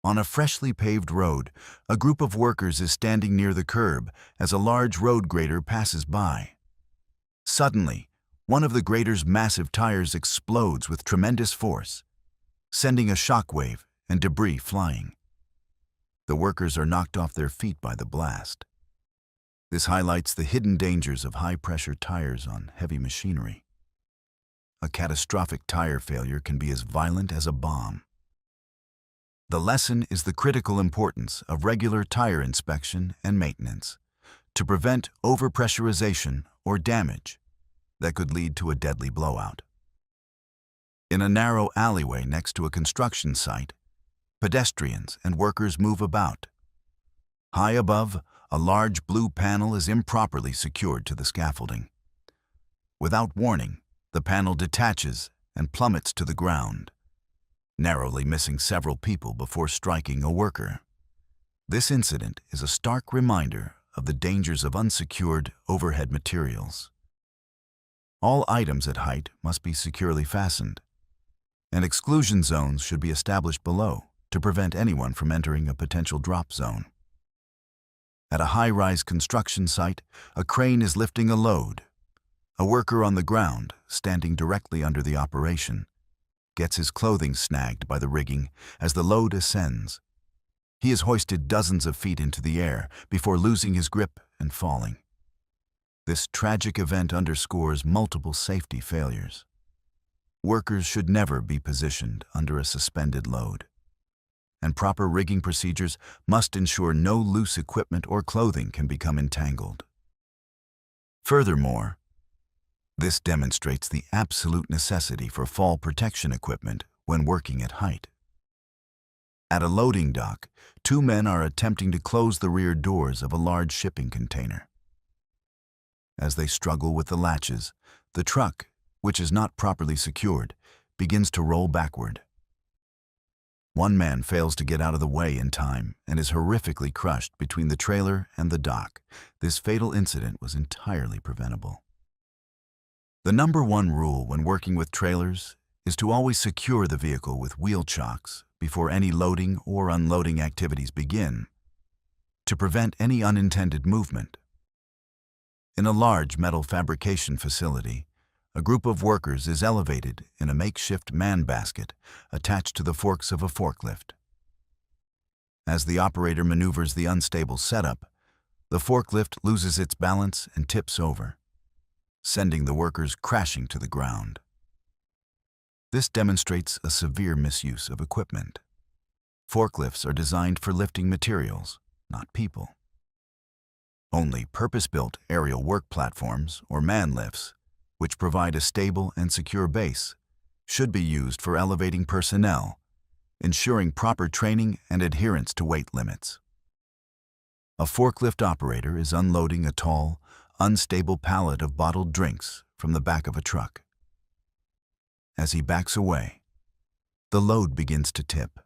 On a freshly paved road, a group of workers is standing near the curb as a large road grader passes by. Suddenly, one of the grader's massive tires explodes with tremendous force, sending a shockwave and debris flying. The workers are knocked off their feet by the blast. This highlights the hidden dangers of high-pressure tires on heavy machinery. A catastrophic tire failure can be as violent as a bomb. The lesson is the critical importance of regular tire inspection and maintenance to prevent overpressurization or damage that could lead to a deadly blowout. In a narrow alleyway next to a construction site, pedestrians and workers move about. High above, a large blue panel is improperly secured to the scaffolding. Without warning, the panel detaches and plummets to the ground, narrowly missing several people before striking a worker. This incident is a stark reminder of the dangers of unsecured overhead materials. All items at height must be securely fastened, and exclusion zones should be established below to prevent anyone from entering a potential drop zone. At a high-rise construction site, a crane is lifting a load. A worker on the ground, standing directly under the operation, gets his clothing snagged by the rigging as the load ascends. He is hoisted dozens of feet into the air before losing his grip and falling. This tragic event underscores multiple safety failures. Workers should never be positioned under a suspended load, and proper rigging procedures must ensure no loose equipment or clothing can become entangled. Furthermore, this demonstrates the absolute necessity for fall protection equipment when working at height. At a loading dock, two men are attempting to close the rear doors of a large shipping container. As they struggle with the latches, the truck, which is not properly secured, begins to roll backward. One man fails to get out of the way in time and is horrifically crushed between the trailer and the dock. This fatal incident was entirely preventable. The number one rule when working with trailers is to always secure the vehicle with wheel chocks before any loading or unloading activities begin, to prevent any unintended movement. In a large metal fabrication facility, a group of workers is elevated in a makeshift man basket attached to the forks of a forklift. As the operator maneuvers the unstable setup, the forklift loses its balance and tips over, sending the workers crashing to the ground. This demonstrates a severe misuse of equipment. Forklifts are designed for lifting materials, not people. Only purpose-built aerial work platforms, or man lifts, which provide a stable and secure base, should be used for elevating personnel, ensuring proper training and adherence to weight limits. A forklift operator is unloading a tall, unstable pallet of bottled drinks from the back of a truck. As he backs away, the load begins to tip.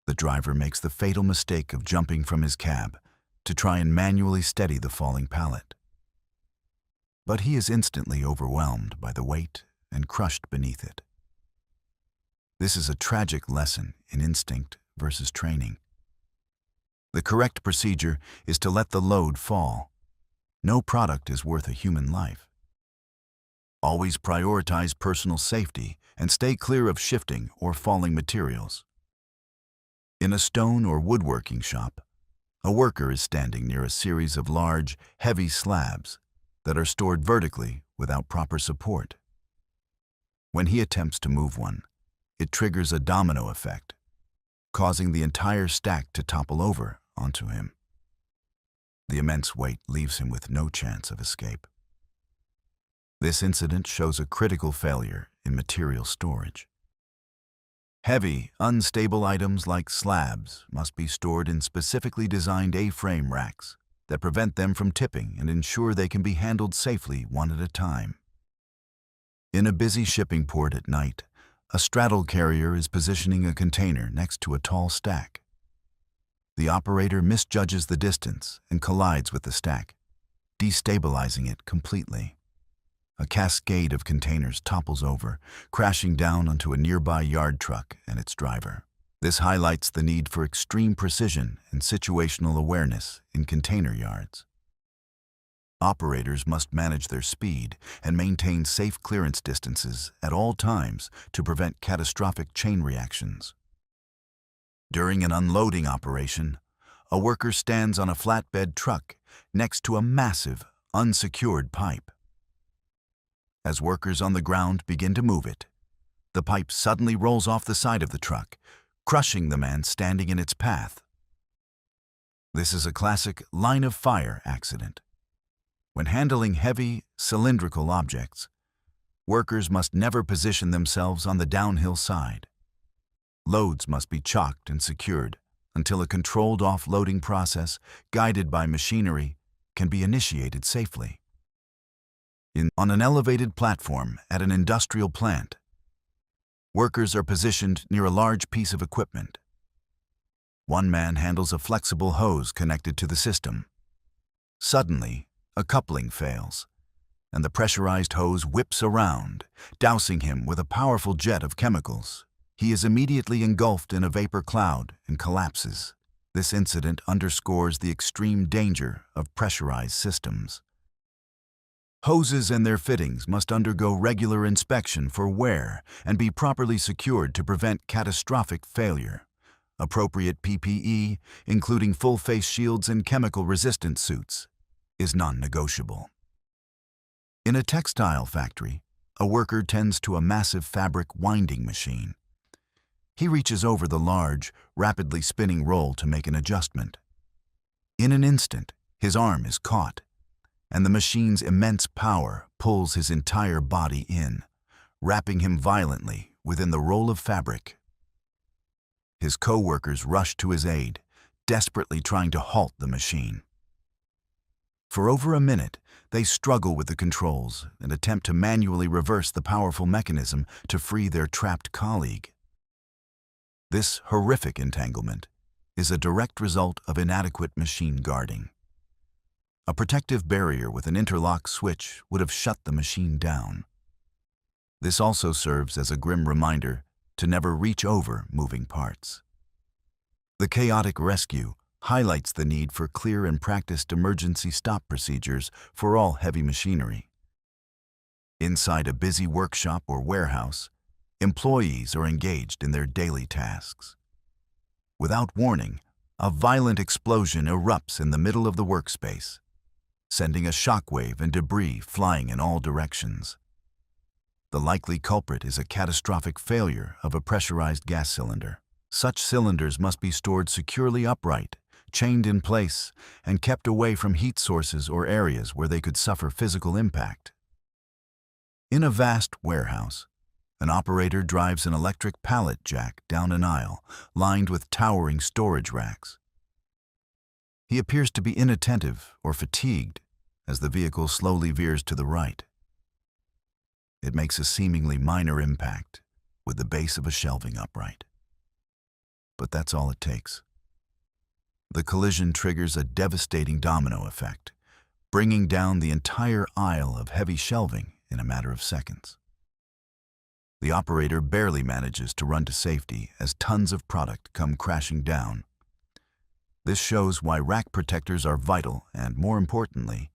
The driver makes the fatal mistake of jumping from his cab to try and manually steady the falling pallet. But he is instantly overwhelmed by the weight and crushed beneath it. This is a tragic lesson in instinct versus training. The correct procedure is to let the load fall. No product is worth a human life. Always prioritize personal safety and stay clear of shifting or falling materials. In a stone or woodworking shop, a worker is standing near a series of large, heavy slabs that are stored vertically without proper support. When he attempts to move one, it triggers a domino effect, causing the entire stack to topple over onto him. The immense weight leaves him with no chance of escape. This incident shows a critical failure in material storage. Heavy, unstable items like slabs must be stored in specifically designed A-frame racks that prevent them from tipping and ensure they can be handled safely one at a time. In a busy shipping port at night, a straddle carrier is positioning a container next to a tall stack. The operator misjudges the distance and collides with the stack, destabilizing it completely. A cascade of containers topples over, crashing down onto a nearby yard truck and its driver. This highlights the need for extreme precision and situational awareness in container yards. Operators must manage their speed and maintain safe clearance distances at all times to prevent catastrophic chain reactions. During an unloading operation, a worker stands on a flatbed truck next to a massive, unsecured pipe. As workers on the ground begin to move it, the pipe suddenly rolls off the side of the truck, crushing the man standing in its path. This is a classic line-of-fire accident. When handling heavy, cylindrical objects, workers must never position themselves on the downhill side. Loads must be chocked and secured until a controlled offloading process, guided by machinery, can be initiated safely. On an elevated platform at an industrial plant, workers are positioned near a large piece of equipment. One man handles a flexible hose connected to the system. Suddenly, a coupling fails, and the pressurized hose whips around, dousing him with a powerful jet of chemicals. He is immediately engulfed in a vapor cloud and collapses. This incident underscores the extreme danger of pressurized systems. Hoses and their fittings must undergo regular inspection for wear and be properly secured to prevent catastrophic failure. Appropriate PPE, including full face shields and chemical-resistant suits, is non-negotiable. In a textile factory, a worker tends to a massive fabric winding machine. He reaches over the large, rapidly spinning roll to make an adjustment. In an instant, his arm is caught, and the machine's immense power pulls his entire body in, wrapping him violently within the roll of fabric. His co-workers rush to his aid, desperately trying to halt the machine. For over a minute, they struggle with the controls and attempt to manually reverse the powerful mechanism to free their trapped colleague. This horrific entanglement is a direct result of inadequate machine guarding. A protective barrier with an interlock switch would have shut the machine down. This also serves as a grim reminder to never reach over moving parts. The chaotic rescue highlights the need for clear and practiced emergency stop procedures for all heavy machinery. Inside a busy workshop or warehouse, employees are engaged in their daily tasks. Without warning, a violent explosion erupts in the middle of the workspace, sending a shockwave and debris flying in all directions. The likely culprit is a catastrophic failure of a pressurized gas cylinder. Such cylinders must be stored securely upright, chained in place, and kept away from heat sources or areas where they could suffer physical impact. In a vast warehouse, an operator drives an electric pallet jack down an aisle lined with towering storage racks. He appears to be inattentive or fatigued as the vehicle slowly veers to the right. It makes a seemingly minor impact with the base of a shelving upright. But that's all it takes. The collision triggers a devastating domino effect, bringing down the entire aisle of heavy shelving in a matter of seconds. The operator barely manages to run to safety as tons of product come crashing down. This shows why rack protectors are vital and, more importantly,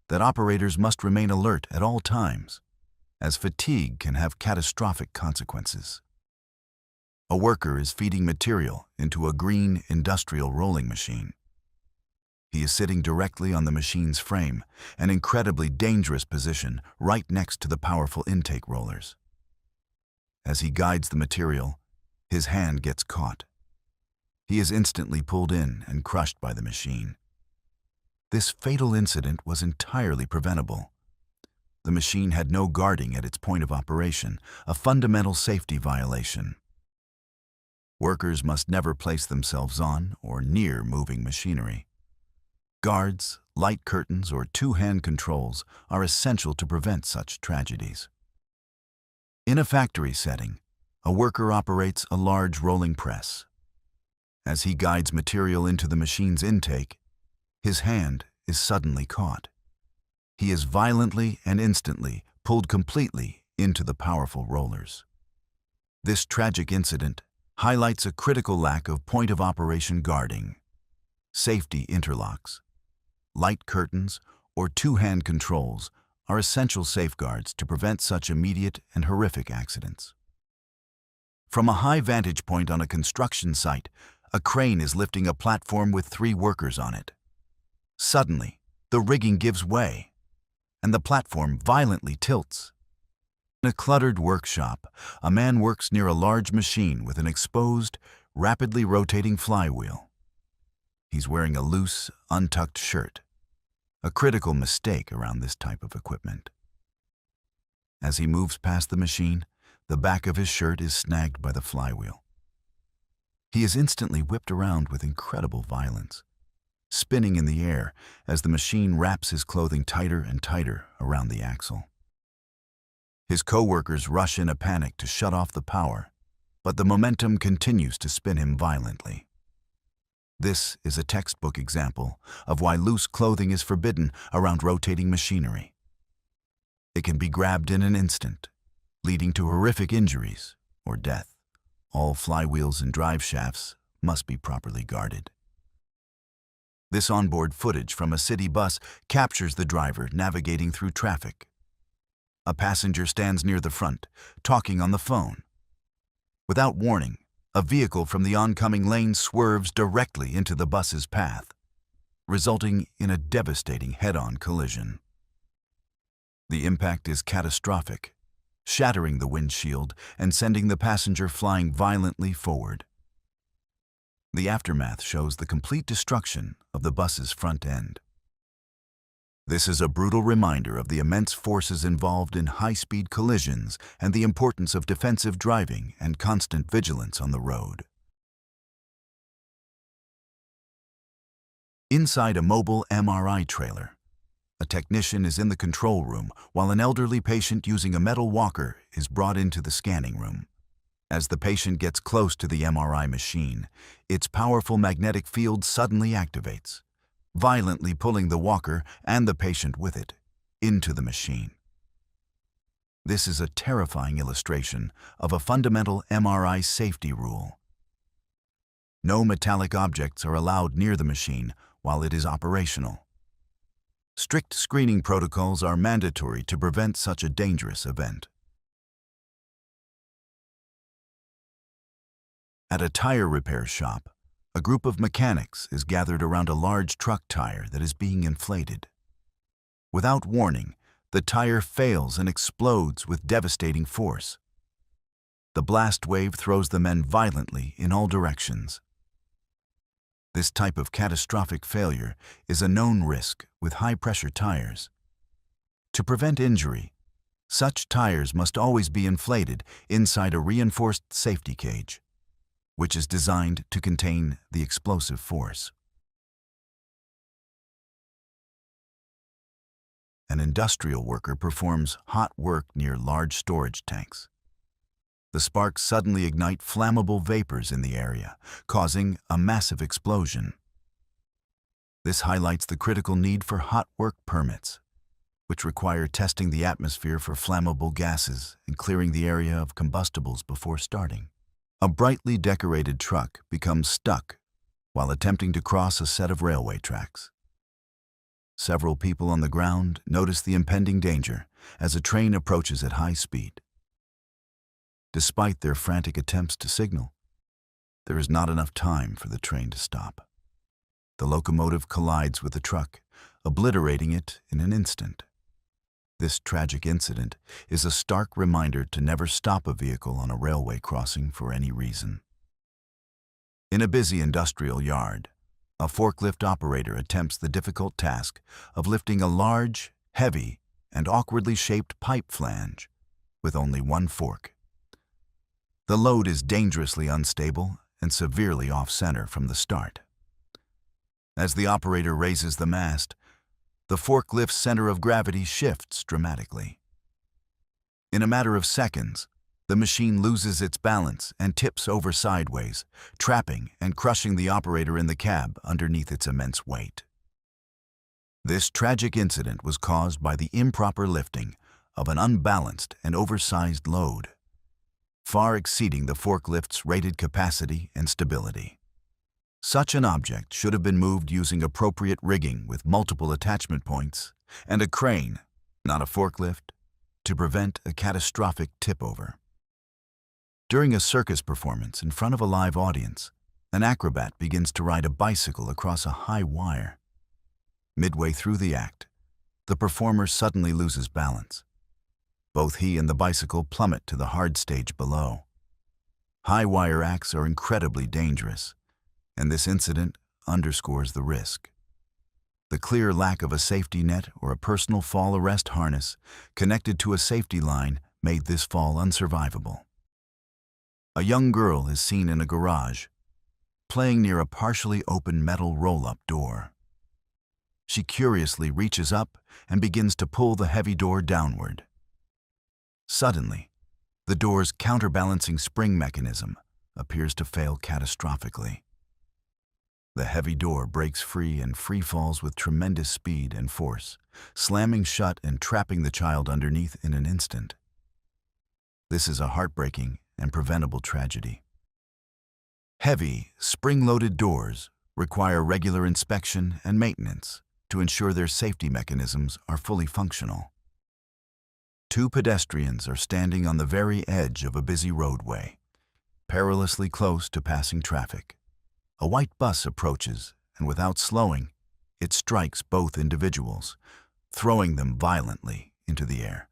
that operators must remain alert at all times, as fatigue can have catastrophic consequences. A worker is feeding material into a green industrial rolling machine. He is sitting directly on the machine's frame, an incredibly dangerous position right next to the powerful intake rollers. As he guides the material, his hand gets caught. He is instantly pulled in and crushed by the machine. This fatal incident was entirely preventable. The machine had no guarding at its point of operation, a fundamental safety violation. Workers must never place themselves on or near moving machinery. Guards, light curtains, or two-hand controls are essential to prevent such tragedies. In a factory setting, a worker operates a large rolling press. As he guides material into the machine's intake, his hand is suddenly caught. He is violently and instantly pulled completely into the powerful rollers. This tragic incident highlights a critical lack of point-of-operation guarding. Safety interlocks, light curtains, or two-hand controls are essential safeguards to prevent such immediate and horrific accidents. From a high vantage point on a construction site, a crane is lifting a platform with 3 workers on it. Suddenly, the rigging gives way, and the platform violently tilts. In a cluttered workshop, a man works near a large machine with an exposed, rapidly rotating flywheel. He's wearing a loose, untucked shirt, a critical mistake around this type of equipment. As he moves past the machine, the back of his shirt is snagged by the flywheel. He is instantly whipped around with incredible violence, spinning in the air as the machine wraps his clothing tighter and tighter around the axle. His co-workers rush in a panic to shut off the power, but the momentum continues to spin him violently. This is a textbook example of why loose clothing is forbidden around rotating machinery. It can be grabbed in an instant, leading to horrific injuries or death. All flywheels and drive shafts must be properly guarded. This onboard footage from a city bus captures the driver navigating through traffic. A passenger stands near the front, talking on the phone. Without warning, a vehicle from the oncoming lane swerves directly into the bus's path, resulting in a devastating head-on collision. The impact is catastrophic, shattering the windshield and sending the passenger flying violently forward. The aftermath shows the complete destruction of the bus's front end. This is a brutal reminder of the immense forces involved in high-speed collisions and the importance of defensive driving and constant vigilance on the road. Inside a mobile MRI trailer, a technician is in the control room while an elderly patient using a metal walker is brought into the scanning room. As the patient gets close to the MRI machine, its powerful magnetic field suddenly activates, violently pulling the walker and the patient with it into the machine. This is a terrifying illustration of a fundamental MRI safety rule. No metallic objects are allowed near the machine while it is operational. Strict screening protocols are mandatory to prevent such a dangerous event. At a tire repair shop, a group of mechanics is gathered around a large truck tire that is being inflated. Without warning, the tire fails and explodes with devastating force. The blast wave throws the men violently in all directions. This type of catastrophic failure is a known risk with high-pressure tires. To prevent injury, such tires must always be inflated inside a reinforced safety cage, which is designed to contain the explosive force. An industrial worker performs hot work near large storage tanks. The sparks suddenly ignite flammable vapors in the area, causing a massive explosion. This highlights the critical need for hot work permits, which require testing the atmosphere for flammable gases and clearing the area of combustibles before starting. A brightly decorated truck becomes stuck while attempting to cross a set of railway tracks. Several people on the ground notice the impending danger as a train approaches at high speed. Despite their frantic attempts to signal, there is not enough time for the train to stop. The locomotive collides with the truck, obliterating it in an instant. This tragic incident is a stark reminder to never stop a vehicle on a railway crossing for any reason. In a busy industrial yard, a forklift operator attempts the difficult task of lifting a large, heavy, and awkwardly shaped pipe flange with only one fork. The load is dangerously unstable and severely off-center from the start. As the operator raises the mast, the forklift's center of gravity shifts dramatically. In a matter of seconds, the machine loses its balance and tips over sideways, trapping and crushing the operator in the cab underneath its immense weight. This tragic incident was caused by the improper lifting of an unbalanced and oversized load. far exceeding the forklift's rated capacity and stability. Such an object should have been moved using appropriate rigging with multiple attachment points and a crane, not a forklift, to prevent a catastrophic tip-over. During a circus performance in front of a live audience, an acrobat begins to ride a bicycle across a high wire. Midway through the act, the performer suddenly loses balance. Both he and the bicycle plummet to the hard stage below. High wire acts are incredibly dangerous, and this incident underscores the risk. The clear lack of a safety net or a personal fall arrest harness connected to a safety line made this fall unsurvivable. A young girl is seen in a garage, playing near a partially open metal roll-up door. She curiously reaches up and begins to pull the heavy door downward. Suddenly, the door's counterbalancing spring mechanism appears to fail catastrophically. The heavy door breaks free and free falls with tremendous speed and force, slamming shut and trapping the child underneath in an instant. This is a heartbreaking and preventable tragedy. Heavy, spring-loaded doors require regular inspection and maintenance to ensure their safety mechanisms are fully functional. Two pedestrians are standing on the very edge of a busy roadway, perilously close to passing traffic. A white bus approaches, and without slowing, it strikes both individuals, throwing them violently into the air.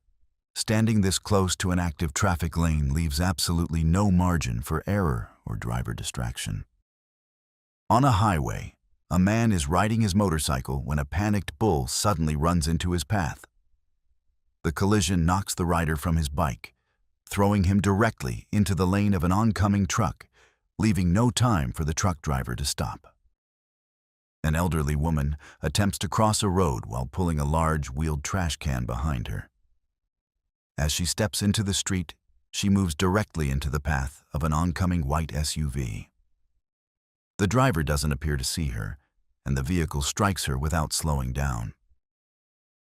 Standing this close to an active traffic lane leaves absolutely no margin for error or driver distraction. On a highway, a man is riding his motorcycle when a panicked bull suddenly runs into his path. The collision knocks the rider from his bike, throwing him directly into the lane of an oncoming truck, leaving no time for the truck driver to stop. An elderly woman attempts to cross a road while pulling a large wheeled trash can behind her. As she steps into the street, she moves directly into the path of an oncoming white SUV. The driver doesn't appear to see her, and the vehicle strikes her without slowing down.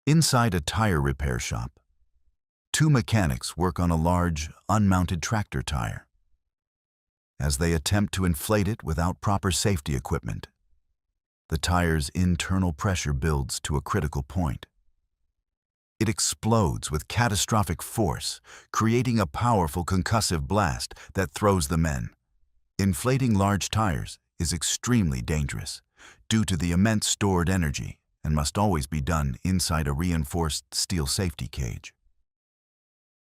Inside a tire repair shop, two mechanics work on a large, unmounted tractor tire. As they attempt to inflate it without proper safety equipment, the tire's internal pressure builds to a critical point. It explodes with catastrophic force, creating a powerful concussive blast that throws the men. Inflating large tires is extremely dangerous due to the immense stored energy and must always be done inside a reinforced steel safety cage.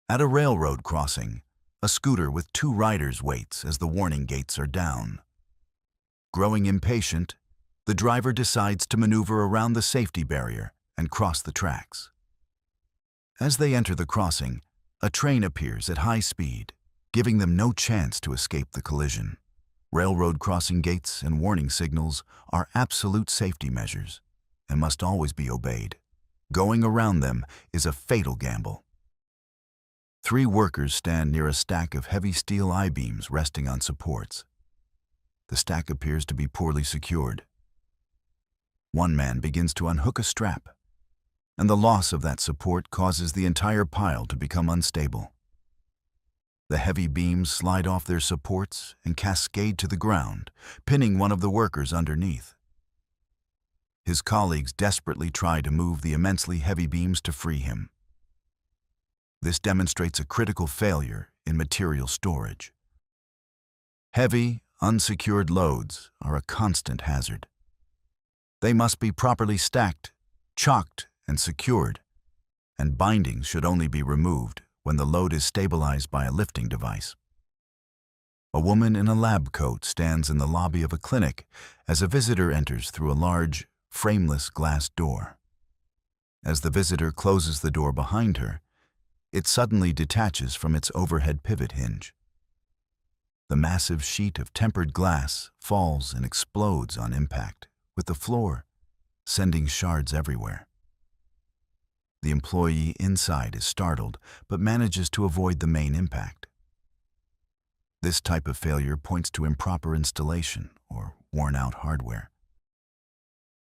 At a railroad crossing, a scooter with two riders waits as the warning gates are down. Growing impatient, the driver decides to maneuver around the safety barrier and cross the tracks. As they enter the crossing, a train appears at high speed, giving them no chance to escape the collision. Railroad crossing gates and warning signals are absolute safety measures and must always be obeyed. Going around them is a fatal gamble. Three workers stand near a stack of heavy steel I-beams resting on supports. The stack appears to be poorly secured. One man begins to unhook a strap, and the loss of that support causes the entire pile to become unstable. The heavy beams slide off their supports and cascade to the ground, pinning one of the workers underneath. His colleagues desperately try to move the immensely heavy beams to free him. This demonstrates a critical failure in material storage. Heavy, unsecured loads are a constant hazard. They must be properly stacked, chocked, and secured, and bindings should only be removed when the load is stabilized by a lifting device. A woman in a lab coat stands in the lobby of a clinic as a visitor enters through a large, frameless glass door. As the visitor closes the door behind her, it suddenly detaches from its overhead pivot hinge. The massive sheet of tempered glass falls and explodes on impact with the floor, sending shards everywhere. The employee inside is startled, but manages to avoid the main impact. This type of failure points to improper installation or worn-out hardware.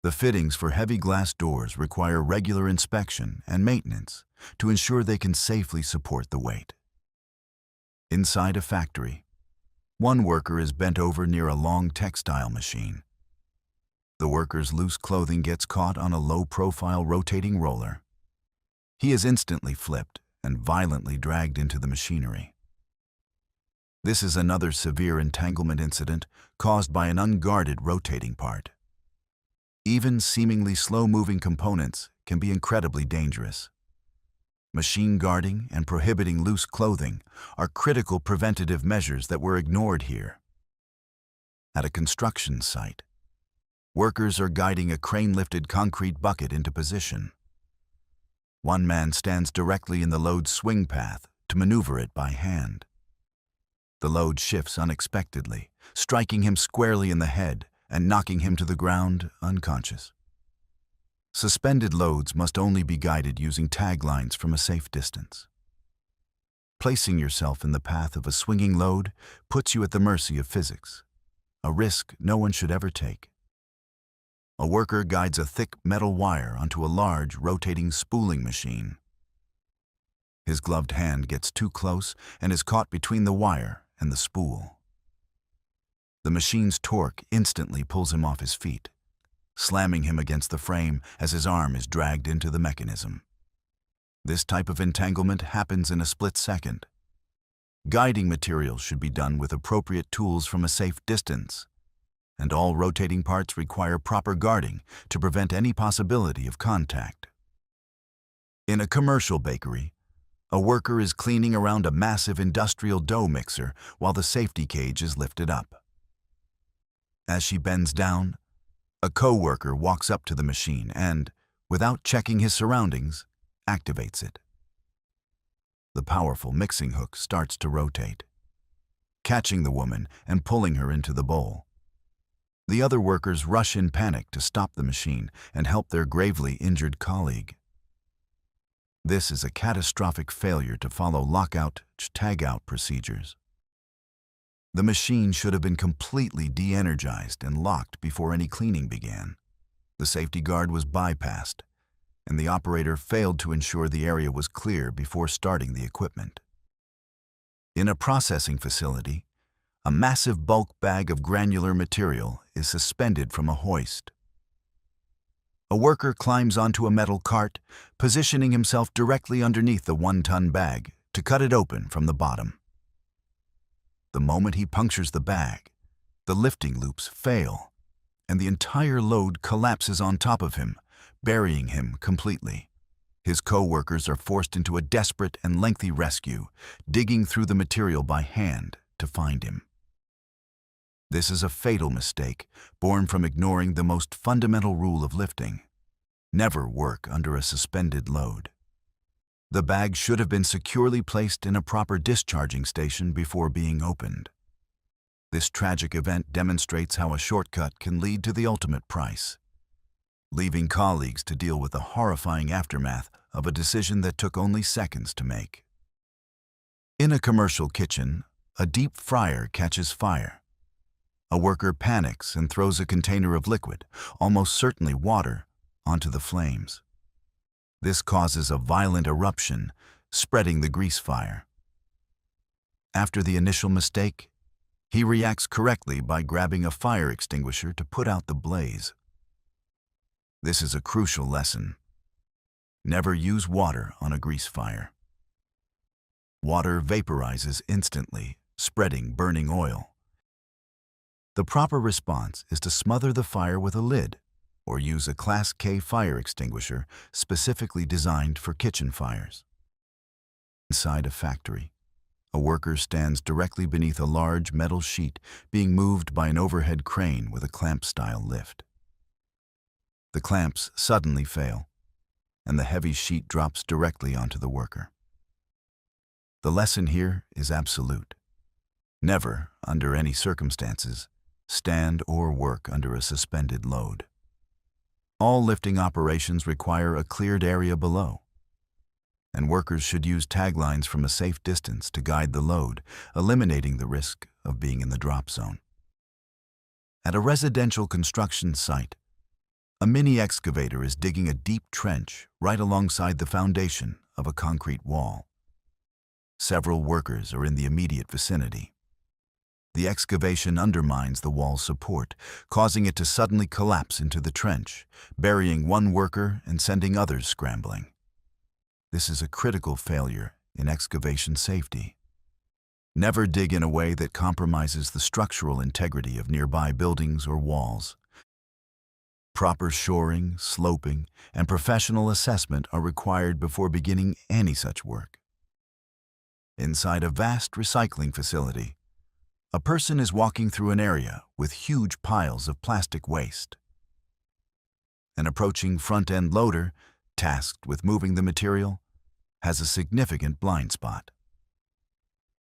The fittings for heavy glass doors require regular inspection and maintenance to ensure they can safely support the weight. Inside a factory, one worker is bent over near a long textile machine. The worker's loose clothing gets caught on a low-profile rotating roller. He is instantly flipped and violently dragged into the machinery. This is another severe entanglement incident caused by an unguarded rotating part. Even seemingly slow-moving components can be incredibly dangerous. Machine guarding and prohibiting loose clothing are critical preventative measures that were ignored here. At a construction site, workers are guiding a crane-lifted concrete bucket into position. One man stands directly in the load's swing path to maneuver it by hand. The load shifts unexpectedly, striking him squarely in the head and knocking him to the ground unconscious. Suspended loads must only be guided using taglines from a safe distance. Placing yourself in the path of a swinging load puts you at the mercy of physics, a risk no one should ever take. A worker guides a thick metal wire onto a large, rotating spooling machine. His gloved hand gets too close and is caught between the wire and the spool. The machine's torque instantly pulls him off his feet, slamming him against the frame as his arm is dragged into the mechanism. This type of entanglement happens in a split second. Guiding materials should be done with appropriate tools from a safe distance, and all rotating parts require proper guarding to prevent any possibility of contact. In a commercial bakery, a worker is cleaning around a massive industrial dough mixer while the safety cage is lifted up. As she bends down, a co-worker walks up to the machine and, without checking his surroundings, activates it. The powerful mixing hook starts to rotate, catching the woman and pulling her into the bowl. The other workers rush in panic to stop the machine and help their gravely injured colleague. This is a catastrophic failure to follow lockout-tagout procedures. The machine should have been completely de-energized and locked before any cleaning began. The safety guard was bypassed, and the operator failed to ensure the area was clear before starting the equipment. In a processing facility, a massive bulk bag of granular material is suspended from a hoist. A worker climbs onto a metal cart, positioning himself directly underneath the 1-ton bag to cut it open from the bottom. The moment he punctures the bag, the lifting loops fail, and the entire load collapses on top of him, burying him completely. His co-workers are forced into a desperate and lengthy rescue, digging through the material by hand to find him. This is a fatal mistake, born from ignoring the most fundamental rule of lifting: never work under a suspended load. The bag should have been securely placed in a proper discharging station before being opened. This tragic event demonstrates how a shortcut can lead to the ultimate price, leaving colleagues to deal with the horrifying aftermath of a decision that took only seconds to make. In a commercial kitchen, a deep fryer catches fire. A worker panics and throws a container of liquid, almost certainly water, onto the flames. This causes a violent eruption, spreading the grease fire. After the initial mistake, he reacts correctly by grabbing a fire extinguisher to put out the blaze. This is a crucial lesson. Never use water on a grease fire. Water vaporizes instantly, spreading burning oil. The proper response is to smother the fire with a lid or use a Class K fire extinguisher specifically designed for kitchen fires. Inside a factory, a worker stands directly beneath a large metal sheet being moved by an overhead crane with a clamp-style lift. The clamps suddenly fail, and the heavy sheet drops directly onto the worker. The lesson here is absolute. Never, under any circumstances, stand or work under a suspended load. All lifting operations require a cleared area below, and workers should use taglines from a safe distance to guide the load, eliminating the risk of being in the drop zone. At a residential construction site, a mini excavator is digging a deep trench right alongside the foundation of a concrete wall. Several workers are in the immediate vicinity. The excavation undermines the wall's support, causing it to suddenly collapse into the trench, burying one worker and sending others scrambling. This is a critical failure in excavation safety. Never dig in a way that compromises the structural integrity of nearby buildings or walls. Proper shoring, sloping, and professional assessment are required before beginning any such work. Inside a vast recycling facility, a person is walking through an area with huge piles of plastic waste. An approaching front-end loader, tasked with moving the material, has a significant blind spot.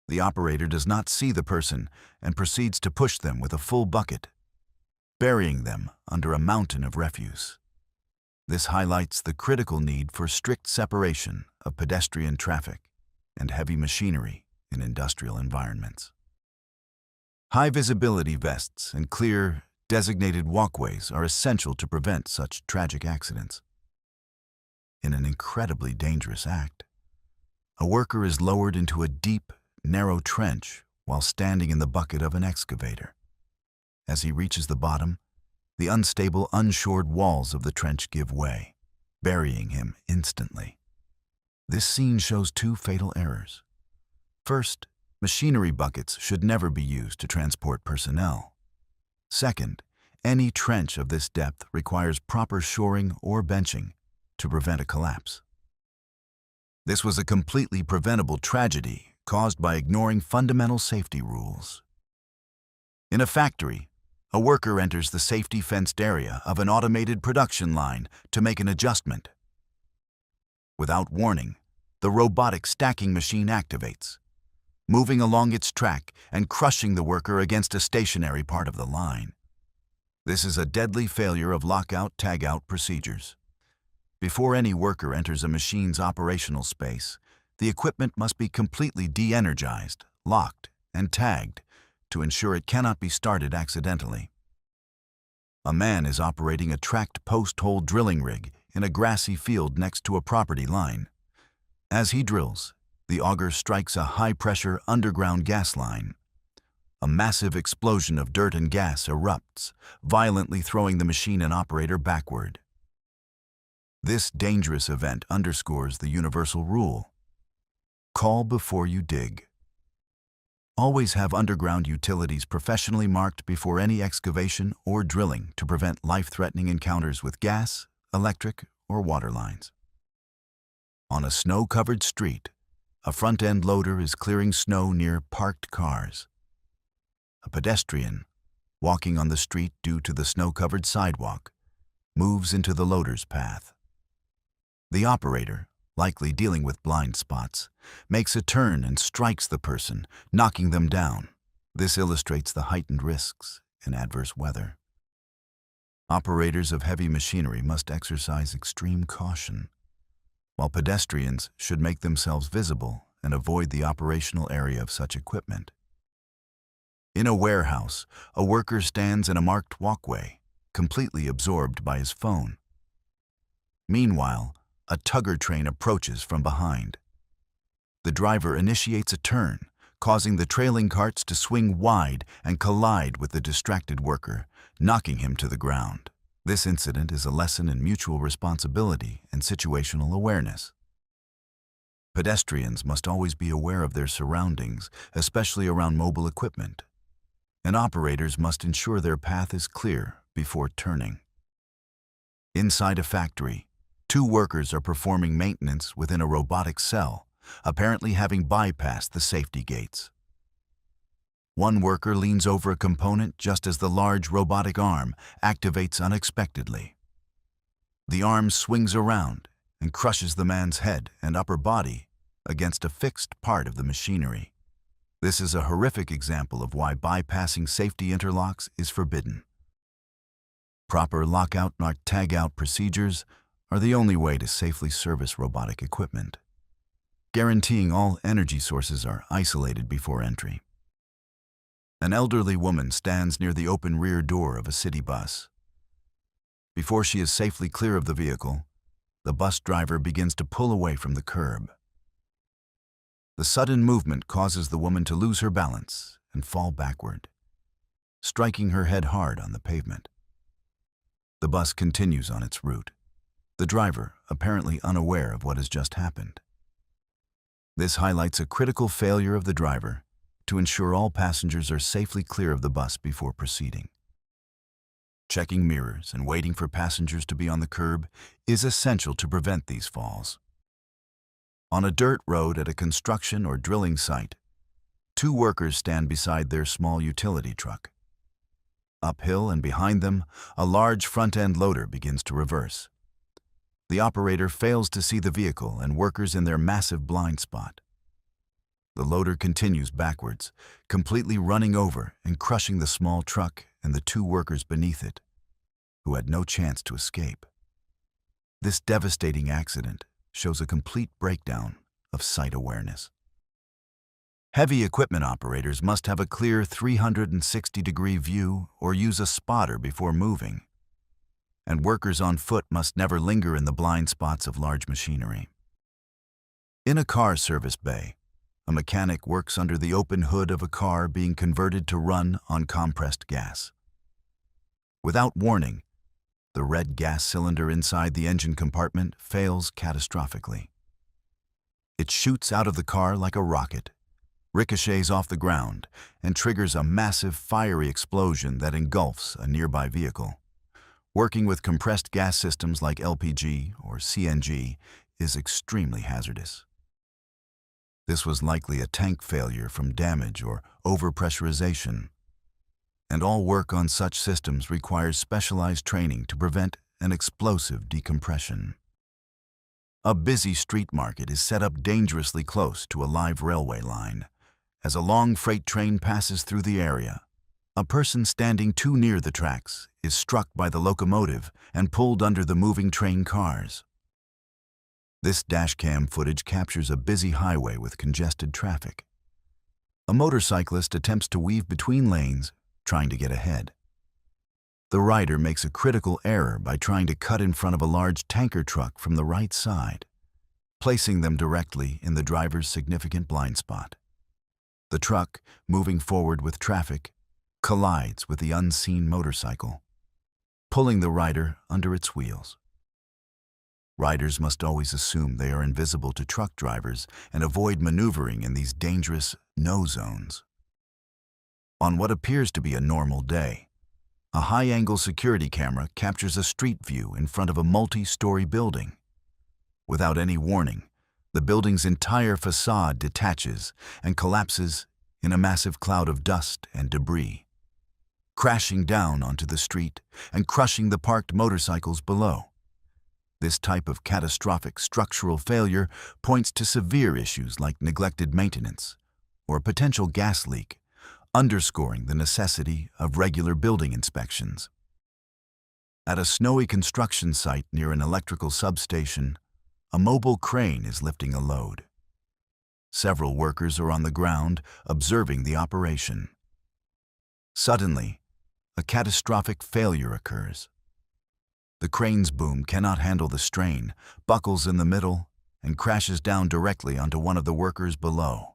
The operator does not see the person and proceeds to push them with a full bucket, burying them under a mountain of refuse. This highlights the critical need for strict separation of pedestrian traffic and heavy machinery in industrial environments. High visibility vests and clear, designated walkways are essential to prevent such tragic accidents. In an incredibly dangerous act, a worker is lowered into a deep, narrow trench while standing in the bucket of an excavator. As he reaches the bottom, the unstable, unshored walls of the trench give way, burying him instantly. This scene shows two fatal errors. First, machinery buckets should never be used to transport personnel. Second, any trench of this depth requires proper shoring or benching to prevent a collapse. This was a completely preventable tragedy caused by ignoring fundamental safety rules. In a factory, a worker enters the safety-fenced area of an automated production line to make an adjustment. Without warning, the robotic stacking machine activates, moving along its track and crushing the worker against a stationary part of the line. This is a deadly failure of lockout-tagout procedures. Before any worker enters a machine's operational space, the equipment must be completely de-energized, locked, and tagged to ensure it cannot be started accidentally. A man is operating a tracked post-hole drilling rig in a grassy field next to a property line. As he drills, the auger strikes a high-pressure underground gas line. A massive explosion of dirt and gas erupts, violently throwing the machine and operator backward. This dangerous event underscores the universal rule: call before you dig. Always have underground utilities professionally marked before any excavation or drilling to prevent life-threatening encounters with gas, electric, or water lines. On a snow-covered street, a front-end loader is clearing snow near parked cars. A pedestrian, walking on the street due to the snow-covered sidewalk, moves into the loader's path. The operator, likely dealing with blind spots, makes a turn and strikes the person, knocking them down. This illustrates the heightened risks in adverse weather. Operators of heavy machinery must exercise extreme caution, while pedestrians should make themselves visible and avoid the operational area of such equipment. In a warehouse, a worker stands in a marked walkway, completely absorbed by his phone. Meanwhile, a tugger train approaches from behind. The driver initiates a turn, causing the trailing carts to swing wide and collide with the distracted worker, knocking him to the ground. This incident is a lesson in mutual responsibility and situational awareness. Pedestrians must always be aware of their surroundings, especially around mobile equipment, and operators must ensure their path is clear before turning. Inside a factory, two workers are performing maintenance within a robotic cell, apparently having bypassed the safety gates. One worker leans over a component just as the large robotic arm activates unexpectedly. The arm swings around and crushes the man's head and upper body against a fixed part of the machinery. This is a horrific example of why bypassing safety interlocks is forbidden. Proper lockout-tagout procedures are the only way to safely service robotic equipment, guaranteeing all energy sources are isolated before entry. An elderly woman stands near the open rear door of a city bus. Before she is safely clear of the vehicle, the bus driver begins to pull away from the curb. The sudden movement causes the woman to lose her balance and fall backward, striking her head hard on the pavement. The bus continues on its route, the driver apparently unaware of what has just happened. This highlights a critical failure of the driver to ensure all passengers are safely clear of the bus before proceeding. Checking mirrors and waiting for passengers to be on the curb is essential to prevent these falls. On a dirt road at a construction or drilling site, two workers stand beside their small utility truck. Uphill and behind them, a large front-end loader begins to reverse. The operator fails to see the vehicle and workers in their massive blind spot. The loader continues backwards, completely running over and crushing the small truck and the two workers beneath it, who had no chance to escape. This devastating accident shows a complete breakdown of sight awareness. Heavy equipment operators must have a clear 360-degree view or use a spotter before moving, and workers on foot must never linger in the blind spots of large machinery. In a car service bay, a mechanic works under the open hood of a car being converted to run on compressed gas. Without warning, the red gas cylinder inside the engine compartment fails catastrophically. It shoots out of the car like a rocket, ricochets off the ground, and triggers a massive fiery explosion that engulfs a nearby vehicle. Working with compressed gas systems like LPG or CNG is extremely hazardous. This was likely a tank failure from damage or overpressurization, and all work on such systems requires specialized training to prevent an explosive decompression. A busy street market is set up dangerously close to a live railway line. As a long freight train passes through the area, a person standing too near the tracks is struck by the locomotive and pulled under the moving train cars. This dashcam footage captures a busy highway with congested traffic. A motorcyclist attempts to weave between lanes, trying to get ahead. The rider makes a critical error by trying to cut in front of a large tanker truck from the right side, placing them directly in the driver's significant blind spot. The truck, moving forward with traffic, collides with the unseen motorcycle, pulling the rider under its wheels. Riders must always assume they are invisible to truck drivers and avoid maneuvering in these dangerous no zones. On what appears to be a normal day, a high-angle security camera captures a street view in front of a multi-story building. Without any warning, the building's entire facade detaches and collapses in a massive cloud of dust and debris, crashing down onto the street and crushing the parked motorcycles below. This type of catastrophic structural failure points to severe issues like neglected maintenance or a potential gas leak, underscoring the necessity of regular building inspections. At a snowy construction site near an electrical substation, a mobile crane is lifting a load. Several workers are on the ground observing the operation. Suddenly, a catastrophic failure occurs. The crane's boom cannot handle the strain, buckles in the middle, and crashes down directly onto one of the workers below.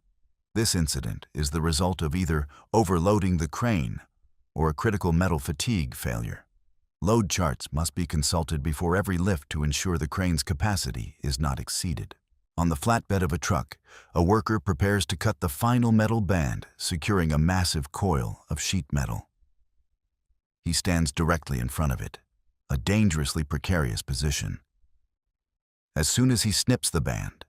This incident is the result of either overloading the crane or a critical metal fatigue failure. Load charts must be consulted before every lift to ensure the crane's capacity is not exceeded. On the flatbed of a truck, a worker prepares to cut the final metal band, securing a massive coil of sheet metal. He stands directly in front of it, a dangerously precarious position. As soon as he snips the band,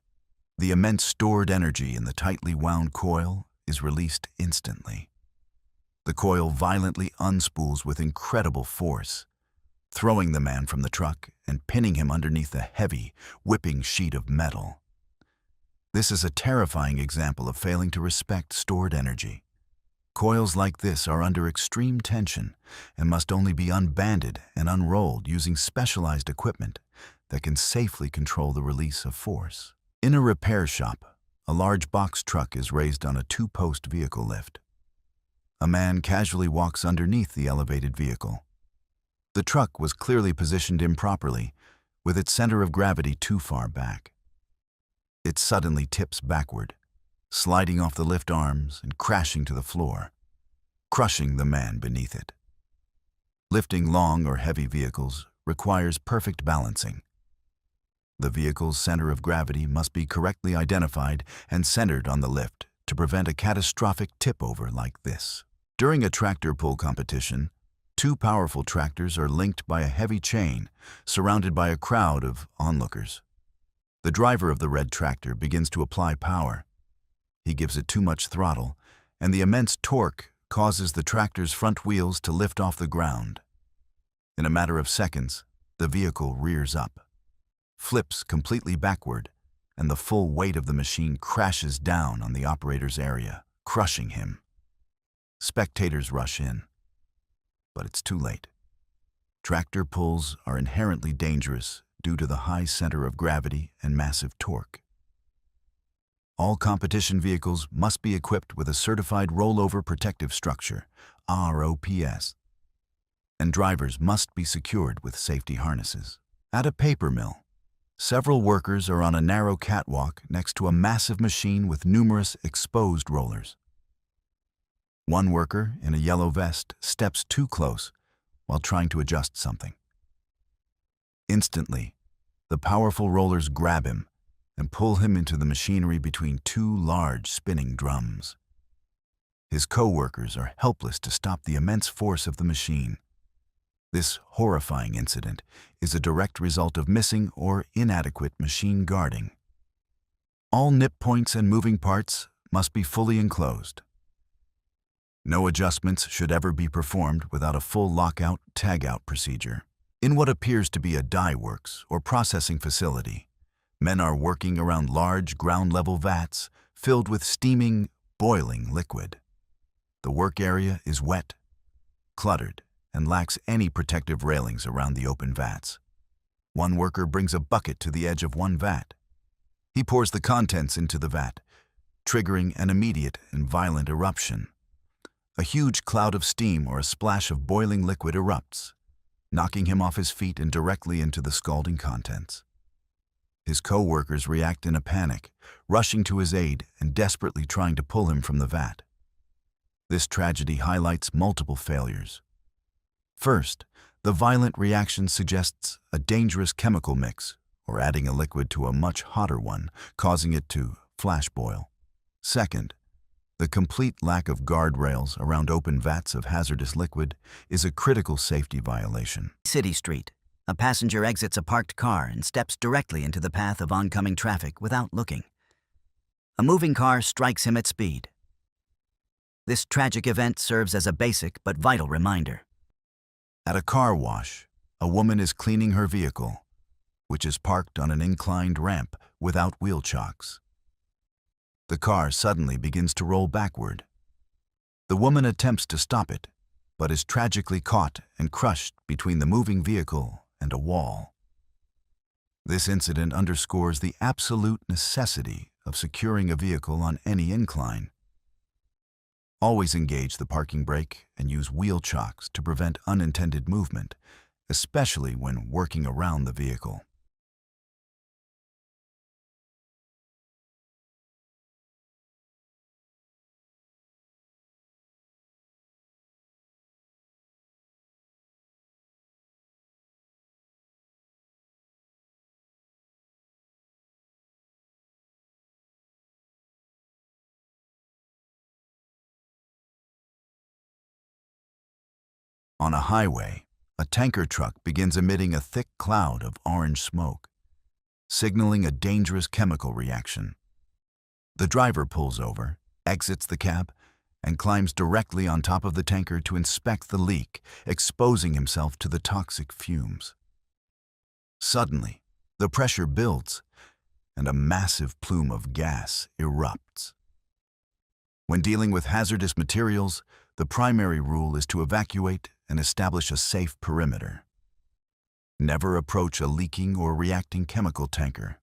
the immense stored energy in the tightly wound coil is released instantly. The coil violently unspools with incredible force, throwing the man from the truck and pinning him underneath a heavy, whipping sheet of metal. This is a terrifying example of failing to respect stored energy. Coils like this are under extreme tension and must only be unbanded and unrolled using specialized equipment that can safely control the release of force. In a repair shop, a large box truck is raised on a two-post vehicle lift. A man casually walks underneath the elevated vehicle. The truck was clearly positioned improperly, with its center of gravity too far back. It suddenly tips backward, sliding off the lift arms and crashing to the floor, crushing the man beneath it. Lifting long or heavy vehicles requires perfect balancing. The vehicle's center of gravity must be correctly identified and centered on the lift to prevent a catastrophic tip-over like this. During a tractor pull competition, two powerful tractors are linked by a heavy chain, surrounded by a crowd of onlookers. The driver of the red tractor begins to apply power. He gives it too much throttle, and the immense torque causes the tractor's front wheels to lift off the ground. In a matter of seconds, the vehicle rears up, flips completely backward, and the full weight of the machine crashes down on the operator's area, crushing him. Spectators rush in, but it's too late. Tractor pulls are inherently dangerous due to the high center of gravity and massive torque. All competition vehicles must be equipped with a certified rollover protective structure, ROPS, and drivers must be secured with safety harnesses. At a paper mill, several workers are on a narrow catwalk next to a massive machine with numerous exposed rollers. One worker in a yellow vest steps too close while trying to adjust something. Instantly, the powerful rollers grab him and pull him into the machinery between two large spinning drums. His co-workers are helpless to stop the immense force of the machine. This horrifying incident is a direct result of missing or inadequate machine guarding. All nip points and moving parts must be fully enclosed. No adjustments should ever be performed without a full lockout-tagout procedure. In what appears to be a dye works or processing facility, men are working around large ground-level vats filled with steaming, boiling liquid. The work area is wet, cluttered, and lacks any protective railings around the open vats. One worker brings a bucket to the edge of one vat. He pours the contents into the vat, triggering an immediate and violent eruption. A huge cloud of steam or a splash of boiling liquid erupts, knocking him off his feet and directly into the scalding contents. His co-workers react in a panic, rushing to his aid and desperately trying to pull him from the vat. This tragedy highlights multiple failures. First, the violent reaction suggests a dangerous chemical mix or adding a liquid to a much hotter one, causing it to flash boil. Second, the complete lack of guardrails around open vats of hazardous liquid is a critical safety violation. City Street. A passenger exits a parked car and steps directly into the path of oncoming traffic without looking. A moving car strikes him at speed. This tragic event serves as a basic but vital reminder. At a car wash, a woman is cleaning her vehicle, which is parked on an inclined ramp without wheel chocks. The car suddenly begins to roll backward. The woman attempts to stop it, but is tragically caught and crushed between the moving vehicle and a wall. This incident underscores the absolute necessity of securing a vehicle on any incline. Always engage the parking brake and use wheel chocks to prevent unintended movement, especially when working around the vehicle. On a highway, a tanker truck begins emitting a thick cloud of orange smoke, signaling a dangerous chemical reaction. The driver pulls over, exits the cab, and climbs directly on top of the tanker to inspect the leak, exposing himself to the toxic fumes. Suddenly, the pressure builds, and a massive plume of gas erupts. When dealing with hazardous materials, the primary rule is to evacuate and establish a safe perimeter. Never approach a leaking or reacting chemical tanker.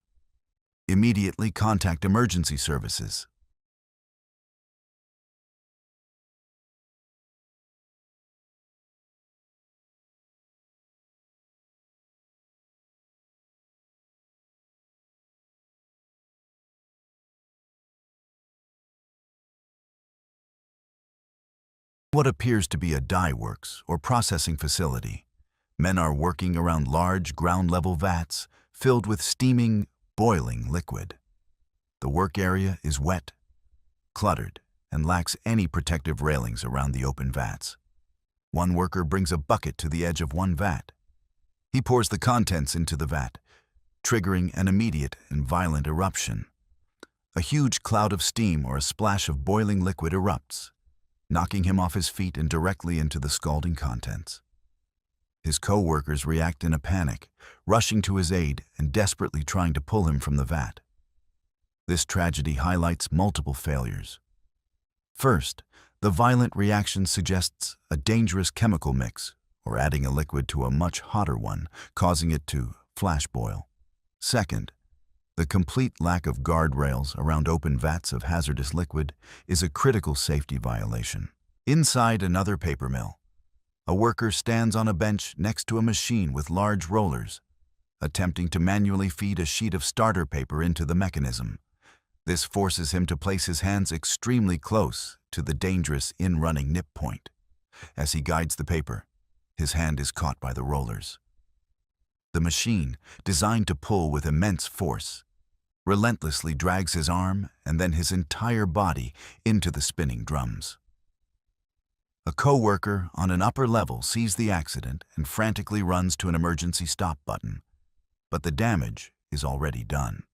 Immediately contact emergency services. What appears to be a dye works or processing facility. Men are working around large ground-level vats filled with steaming, boiling liquid. The work area is wet, cluttered, and lacks any protective railings around the open vats. One worker brings a bucket to the edge of one vat. He pours the contents into the vat, triggering an immediate and violent eruption. A huge cloud of steam or a splash of boiling liquid erupts, knocking him off his feet and directly into the scalding contents. His co-workers react in a panic, rushing to his aid and desperately trying to pull him from the vat. This tragedy highlights multiple failures. First, the violent reaction suggests a dangerous chemical mix or adding a liquid to a much hotter one, causing it to flash boil. Second, the complete lack of guardrails around open vats of hazardous liquid is a critical safety violation. Inside another paper mill, a worker stands on a bench next to a machine with large rollers, attempting to manually feed a sheet of starter paper into the mechanism. This forces him to place his hands extremely close to the dangerous in-running nip point. As he guides the paper, his hand is caught by the rollers. The machine, designed to pull with immense force, relentlessly drags his arm and then his entire body into the spinning drums. A co-worker on an upper level sees the accident and frantically runs to an emergency stop button, but the damage is already done.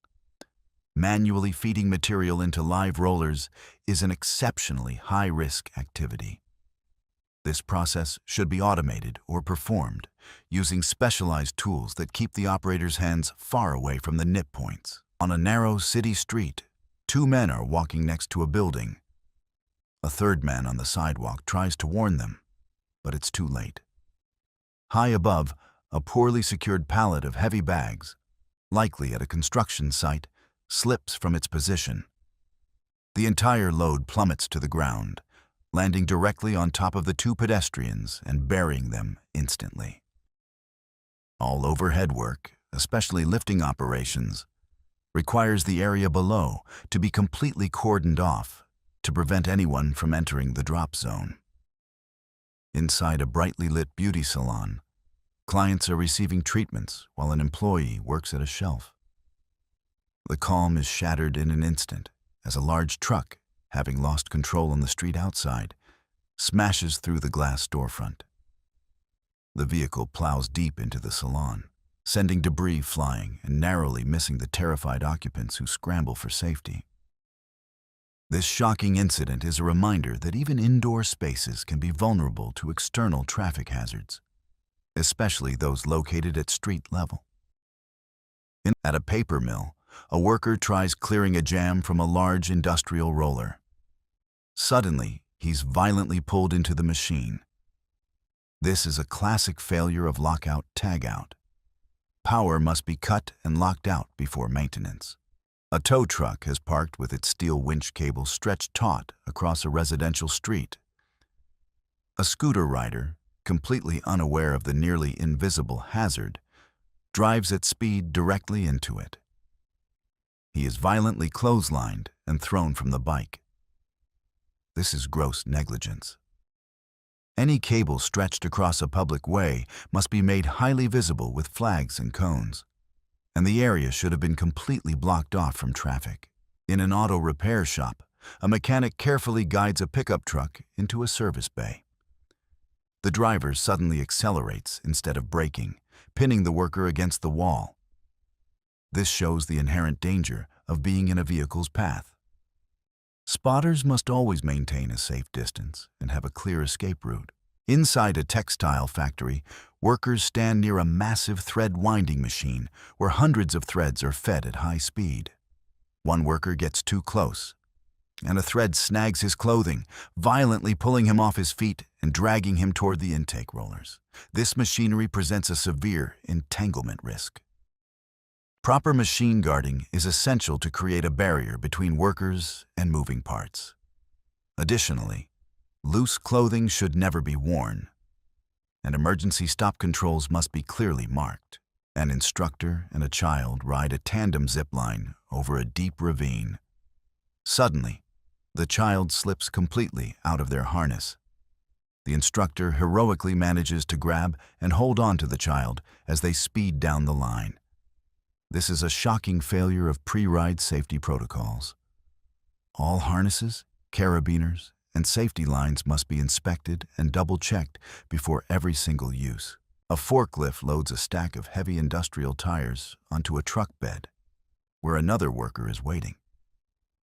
Manually feeding material into live rollers is an exceptionally high-risk activity. This process should be automated or performed using specialized tools that keep the operator's hands far away from the nip points. On a narrow city street, two men are walking next to a building. A third man on the sidewalk tries to warn them, but it's too late. High above, a poorly secured pallet of heavy bags, likely at a construction site, slips from its position. The entire load plummets to the ground, landing directly on top of the two pedestrians and burying them instantly. All overhead work, especially lifting operations, requires the area below to be completely cordoned off to prevent anyone from entering the drop zone. Inside a brightly lit beauty salon, clients are receiving treatments while an employee works at a shelf. The calm is shattered in an instant as a large truck, having lost control on the street outside, smashes through the glass storefront. The vehicle plows deep into the salon, sending debris flying and narrowly missing the terrified occupants who scramble for safety. This shocking incident is a reminder that even indoor spaces can be vulnerable to external traffic hazards, especially those located at street level. At a paper mill, a worker tries clearing a jam from a large industrial roller. Suddenly, he's violently pulled into the machine. This is a classic failure of lockout-tagout. Power must be cut and locked out before maintenance. A tow truck has parked with its steel winch cable stretched taut across a residential street. A scooter rider, completely unaware of the nearly invisible hazard, drives at speed directly into it. He is violently clotheslined and thrown from the bike. This is gross negligence. Any cable stretched across a public way must be made highly visible with flags and cones, and the area should have been completely blocked off from traffic. In an auto repair shop, a mechanic carefully guides a pickup truck into a service bay. The driver suddenly accelerates instead of braking, pinning the worker against the wall. This shows the inherent danger of being in a vehicle's path. Spotters must always maintain a safe distance and have a clear escape route. Inside a textile factory, workers stand near a massive thread winding machine where hundreds of threads are fed at high speed. One worker gets too close, and a thread snags his clothing, violently pulling him off his feet and dragging him toward the intake rollers. This machinery presents a severe entanglement risk. Proper machine guarding is essential to create a barrier between workers and moving parts. Additionally, loose clothing should never be worn, and emergency stop controls must be clearly marked. An instructor and a child ride a tandem zip line over a deep ravine. Suddenly, the child slips completely out of their harness. The instructor heroically manages to grab and hold on to the child as they speed down the line. This is a shocking failure of pre-ride safety protocols. All harnesses, carabiners, and safety lines must be inspected and double-checked before every single use. A forklift loads a stack of heavy industrial tires onto a truck bed, where another worker is waiting.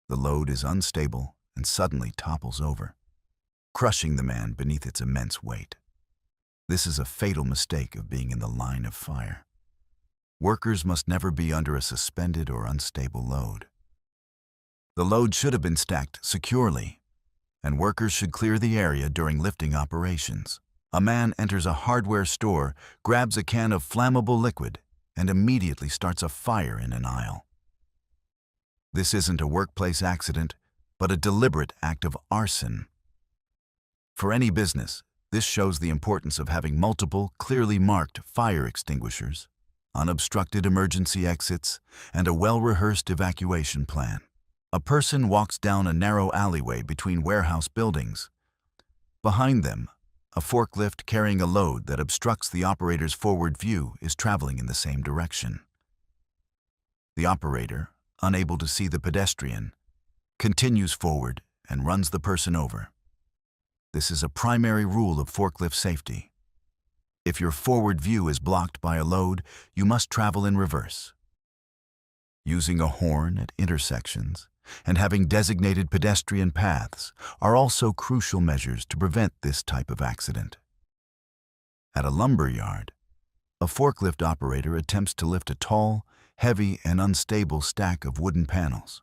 The load is unstable and suddenly topples over, crushing the man beneath its immense weight. This is a fatal mistake of being in the line of fire. Workers must never be under a suspended or unstable load. The load should have been stacked securely, and workers should clear the area during lifting operations. A man enters a hardware store, grabs a can of flammable liquid, and immediately starts a fire in an aisle. This isn't a workplace accident, but a deliberate act of arson. For any business, this shows the importance of having multiple, clearly marked fire extinguishers, unobstructed emergency exits, and a well-rehearsed evacuation plan. A person walks down a narrow alleyway between warehouse buildings. Behind them, a forklift carrying a load that obstructs the operator's forward view is traveling in the same direction. The operator, unable to see the pedestrian, continues forward and runs the person over. This is a primary rule of forklift safety. If your forward view is blocked by a load, you must travel in reverse. Using a horn at intersections and having designated pedestrian paths are also crucial measures to prevent this type of accident. At a lumber yard, a forklift operator attempts to lift a tall, heavy, and unstable stack of wooden panels.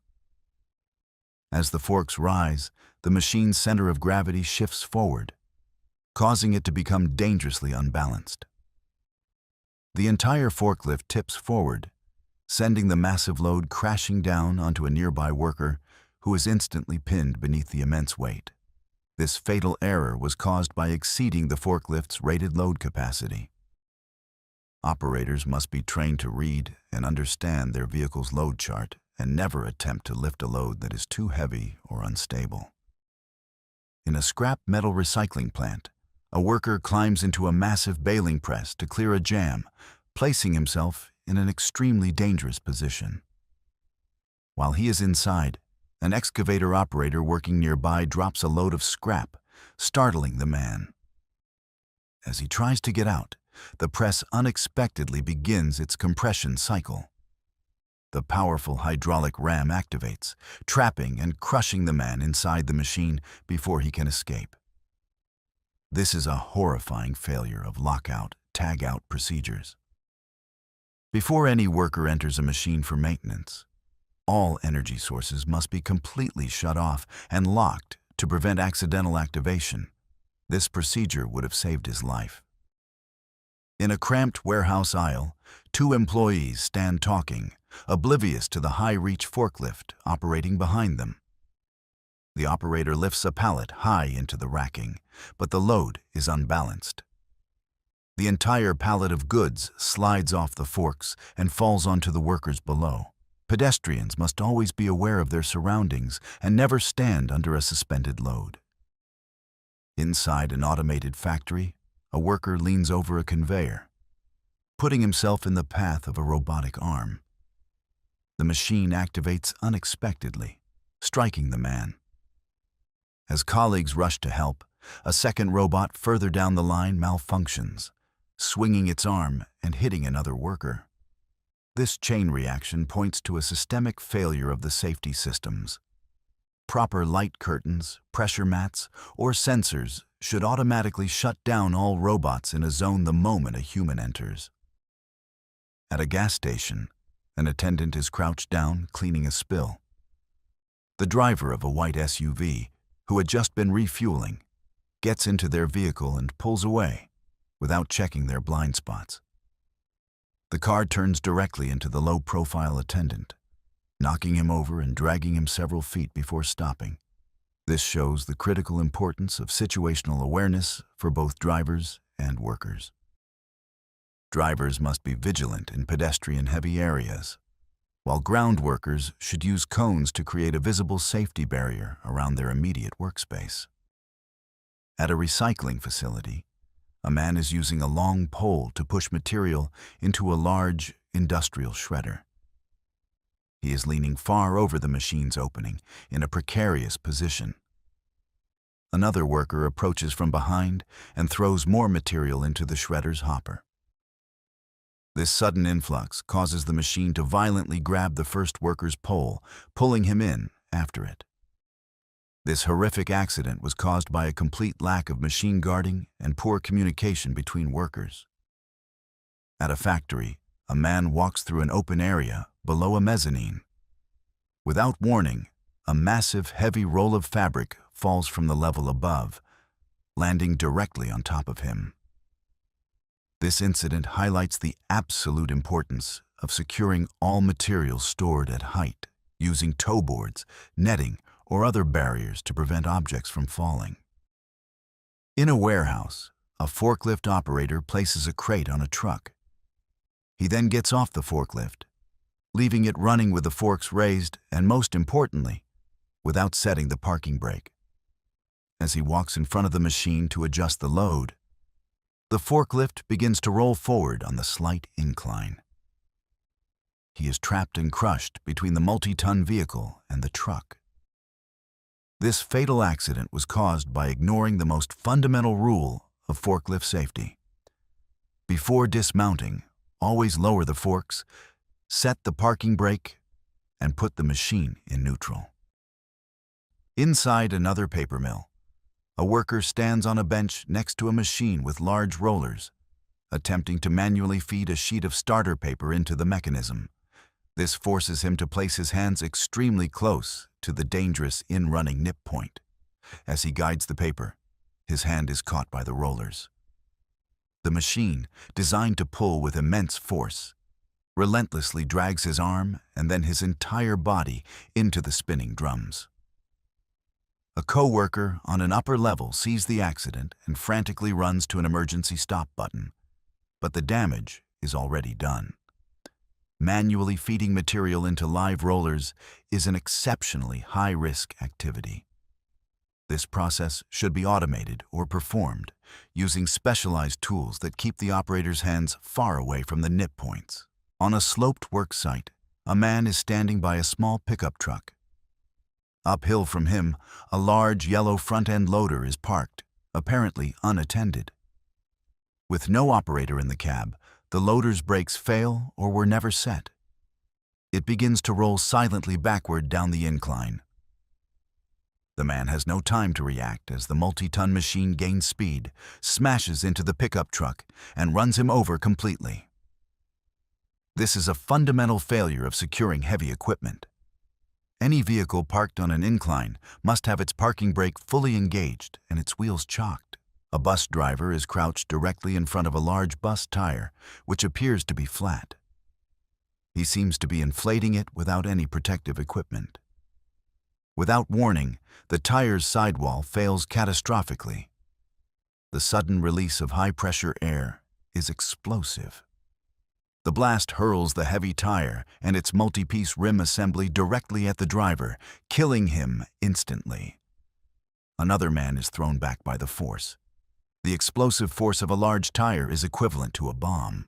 As the forks rise, the machine's center of gravity shifts forward, causing it to become dangerously unbalanced. The entire forklift tips forward, sending the massive load crashing down onto a nearby worker who is instantly pinned beneath the immense weight. This fatal error was caused by exceeding the forklift's rated load capacity. Operators must be trained to read and understand their vehicle's load chart and never attempt to lift a load that is too heavy or unstable. In a scrap metal recycling plant, a worker climbs into a massive baling press to clear a jam, placing himself in an extremely dangerous position. While he is inside, an excavator operator working nearby drops a load of scrap, startling the man. As he tries to get out, the press unexpectedly begins its compression cycle. The powerful hydraulic ram activates, trapping and crushing the man inside the machine before he can escape. This is a horrifying failure of lockout, tag-out procedures. Before any worker enters a machine for maintenance, all energy sources must be completely shut off and locked to prevent accidental activation. This procedure would have saved his life. In a cramped warehouse aisle, two employees stand talking, oblivious to the high-reach forklift operating behind them. The operator lifts a pallet high into the racking, but the load is unbalanced. The entire pallet of goods slides off the forks and falls onto the workers below. Pedestrians must always be aware of their surroundings and never stand under a suspended load. Inside an automated factory, a worker leans over a conveyor, putting himself in the path of a robotic arm. The machine activates unexpectedly, striking the man. As colleagues rush to help, a second robot further down the line malfunctions, swinging its arm and hitting another worker. This chain reaction points to a systemic failure of the safety systems. Proper light curtains, pressure mats, or sensors should automatically shut down all robots in a zone the moment a human enters. At a gas station, an attendant is crouched down, cleaning a spill. The driver of a white SUV, who had just been refueling, gets into their vehicle and pulls away, without checking their blind spots. The car turns directly into the low-profile attendant, knocking him over and dragging him several feet before stopping. This shows the critical importance of situational awareness for both drivers and workers. Drivers must be vigilant in pedestrian-heavy areas, while ground workers should use cones to create a visible safety barrier around their immediate workspace. At a recycling facility, a man is using a long pole to push material into a large industrial shredder. He is leaning far over the machine's opening in a precarious position. Another worker approaches from behind and throws more material into the shredder's hopper. This sudden influx causes the machine to violently grab the first worker's pole, pulling him in after it. This horrific accident was caused by a complete lack of machine guarding and poor communication between workers. At a factory, a man walks through an open area below a mezzanine. Without warning, a massive, heavy roll of fabric falls from the level above, landing directly on top of him. This incident highlights the absolute importance of securing all materials stored at height, using tow boards, netting, or other barriers to prevent objects from falling. In a warehouse, a forklift operator places a crate on a truck. He then gets off the forklift, leaving it running with the forks raised and, most importantly, without setting the parking brake. As he walks in front of the machine to adjust the load, the forklift begins to roll forward on the slight incline. He is trapped and crushed between the multi-ton vehicle and the truck. This fatal accident was caused by ignoring the most fundamental rule of forklift safety. Before dismounting, always lower the forks, set the parking brake, and put the machine in neutral. Inside another paper mill, a worker stands on a bench next to a machine with large rollers, attempting to manually feed a sheet of starter paper into the mechanism. This forces him to place his hands extremely close to the dangerous in-running nip point. As he guides the paper, his hand is caught by the rollers. The machine, designed to pull with immense force, relentlessly drags his arm and then his entire body into the spinning drums. A co-worker on an upper level sees the accident and frantically runs to an emergency stop button, but the damage is already done. Manually feeding material into live rollers is an exceptionally high-risk activity. This process should be automated or performed using specialized tools that keep the operator's hands far away from the nip points. On a sloped work site, a man is standing by a small pickup truck. Uphill from him, a large yellow front-end loader is parked, apparently unattended. With no operator in the cab, the loader's brakes fail or were never set. It begins to roll silently backward down the incline. The man has no time to react as the multi-ton machine gains speed, smashes into the pickup truck, and runs him over completely. This is a fundamental failure of securing heavy equipment. Any vehicle parked on an incline must have its parking brake fully engaged and its wheels chocked. A bus driver is crouched directly in front of a large bus tire, which appears to be flat. He seems to be inflating it without any protective equipment. Without warning, the tire's sidewall fails catastrophically. The sudden release of high-pressure air is explosive. The blast hurls the heavy tire and its multi-piece rim assembly directly at the driver, killing him instantly. Another man is thrown back by the force. The explosive force of a large tire is equivalent to a bomb.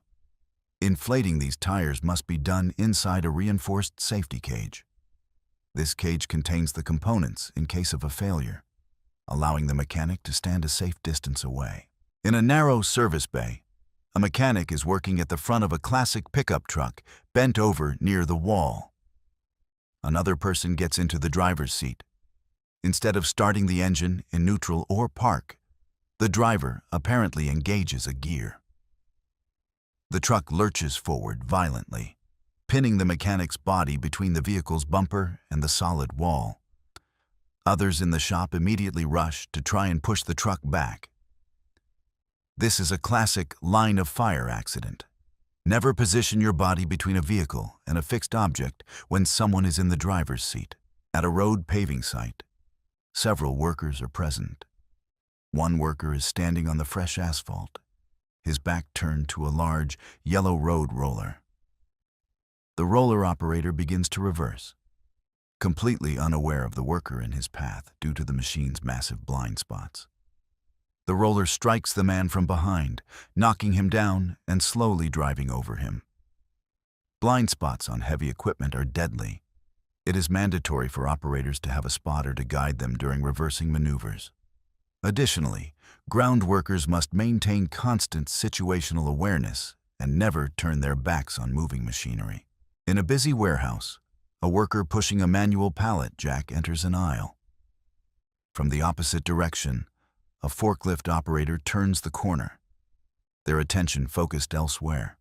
Inflating these tires must be done inside a reinforced safety cage. This cage contains the components in case of a failure, allowing the mechanic to stand a safe distance away. In a narrow service bay, a mechanic is working at the front of a classic pickup truck, bent over near the wall. Another person gets into the driver's seat. Instead of starting the engine in neutral or park, the driver apparently engages a gear. The truck lurches forward violently, pinning the mechanic's body between the vehicle's bumper and the solid wall. Others in the shop immediately rush to try and push the truck back. This is a classic line-of-fire accident. Never position your body between a vehicle and a fixed object when someone is in the driver's seat. At a road paving site, several workers are present. One worker is standing on the fresh asphalt, his back turned to a large yellow road roller. The roller operator begins to reverse, completely unaware of the worker in his path due to the machine's massive blind spots. The roller strikes the man from behind, knocking him down and slowly driving over him. Blind spots on heavy equipment are deadly. It is mandatory for operators to have a spotter to guide them during reversing maneuvers. Additionally, ground workers must maintain constant situational awareness and never turn their backs on moving machinery. In a busy warehouse, a worker pushing a manual pallet jack enters an aisle. From the opposite direction, a forklift operator turns the corner, their attention focused elsewhere.